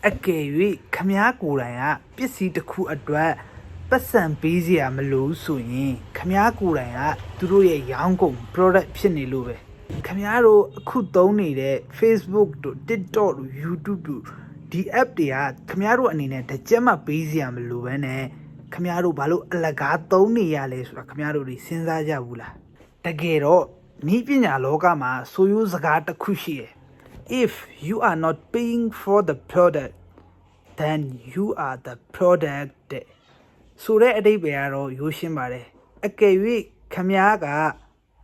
အကယ်၍ခမားကိုယ်တိုင်ကပစ္စည်းတစ်ခုအတွက်ပတ်စံပေးစရာမလိုဆိုရင်ခမားကိုယ်တိုင်ကသူတို့ရဲ့ရောင်းကုန် product ဖြစ်နေလို့ပဲခမားတို့အခုသုံးနေတဲ့ Facebook တို့ TikTok တို့ YouTube တို့ဒီ app တွေကခမားတို့အနေနဲ့တကြက်မှပေးစရာမလိုဘဲနဲ့ခမားတို့ဘာလို့အလကားသုံးနေရလဲဆိုတာခမားတို့တွေစဉ်းစားကြဘူးလားတကယ်တော့ဤပညာလောကမှာဆိုရိုးစကားတစ်ခုရှိတယ် if you are not paying for the product then you are the product ဆိုတဲ့အဓိပ္ပာယ်ကတော့ရိုးရှင်းပါတယ်အကယ်၍ခမားက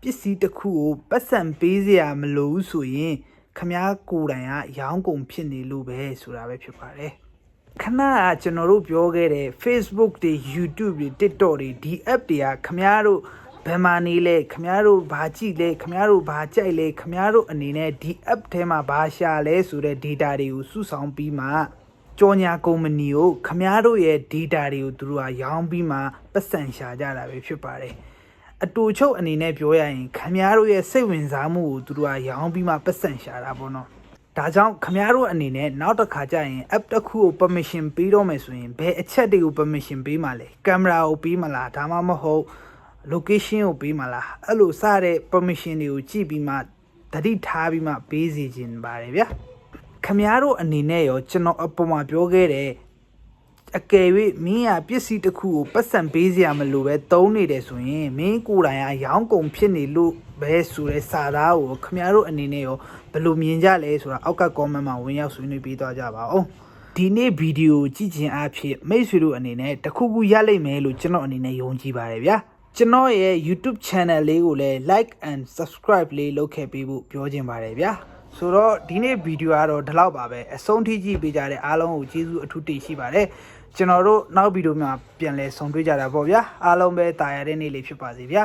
ပစ္စည်းတစ်ခုကိုပတ်စံပေးစရာမလိုဘူးဆိုရင်ခမားကိုယ်တိုင်ကရောင်းကုန်ဖြစ်နေလို့ပဲဆိုတာပဲဖြစ်ပါတယ်ခဏကကျွန်တော်တို့ပြောခဲ့တဲ့ Facebook တွေ YouTube တွေ TikTok တွေဒီ app တွေကခမားတို့ဘယ်မှာနေလဲခမားတို့ဘာကြည့်လဲခမားတို့ဘာကြိုက်လဲခမားတို့အနေနဲ့ဒီ app ထဲမှာဘာရှာလဲဆိုတဲ့ data တွေကိုစုဆောင်းပြီးမှကြော်ညာကုမ္ပဏီကိုခမားတို့ရဲ့ data တွေကိုသူတို့ကရောင်းပြီးမှပတ်စံရှာကြတာပဲဖြစ်ပါတယ်အတူချုပ်အနေနဲ့ပြောရရင်ခမားတို့ရဲ့စိတ်ဝင်စားမှုကိုသူတို့ကရောင်းပြီးမှပတ်စံရှာတာပေါ့နော်ဒါကြောင့်ခမားတို့အနေနဲ့နောက်တစ်ခါကျရင် app တစ်ခုကို permission ပေးတော့မယ်ဆိုရင်ဘယ်အချက်တွေကို permission ပေးမှာလဲကင်မရာကိုပေးမလားဒါမှမဟုတ် location ကိုပေးမလားအဲ့လိုစတဲ့ permission တွေကိုကြည့်ပြီးမှသတိထားပြီးမှပေးစီခြင်းပါတယ်ဗျာခမားတို့အနေနဲ့ရောကျွန်တော်အပေါ်မှာပြောခဲ့တဲ့အကယ်၍မင်းကပစ္စည်းတစ်ခုကိုပတ်စံပေးစရာမလိုပဲသုံးနေတယ်ဆိုရင်မင်းကိုယ်တိုင်ကရောင်းကုန်ဖြစ်နေလို့ပဲဆိုတဲ့စာသားကိုခမားတို့အနေနဲ့ရောဘယ်လိုမြင်ကြလဲဆိုတာအောက်က comment မှာဝင်ရောက်ဆွေးနွေးပေးသွားကြပါဦးဒီနေ့ဗီဒီယိုကြည့်ခြင်းအဖြစ်မိတ်ဆွေတို့အနေနဲ့တခုခုရလိမ့်မယ်လို့ကျွန်တော်အနေနဲ့ယုံကြည်ပါတယ်ဗျာကျွန်တော်ရဲ့ YouTube channel လေးကိုလည်း like and subscribe လေးလုပ်ခဲ့ပေးဖို့ပြောချင်ပါတယ်ဗျာဆိုတော့ဒီနေ့ဗီဒီယိုကတော့ဒီလောက်ပါပဲအဆုံးထိကြည့်ပေးကြတဲ့အားလုံးကိုကျေးဇူးအထူးတင်ရှိပါတယ်ကျွန်တော်တို့နောက်ဗီဒီယိုမှာပြန်လည်ဆုံတွေ့ကြတာပေါ့ဗျာအားလုံးပဲတာယာတဲ့နေ့လေးဖြစ်ပါစေဗျာ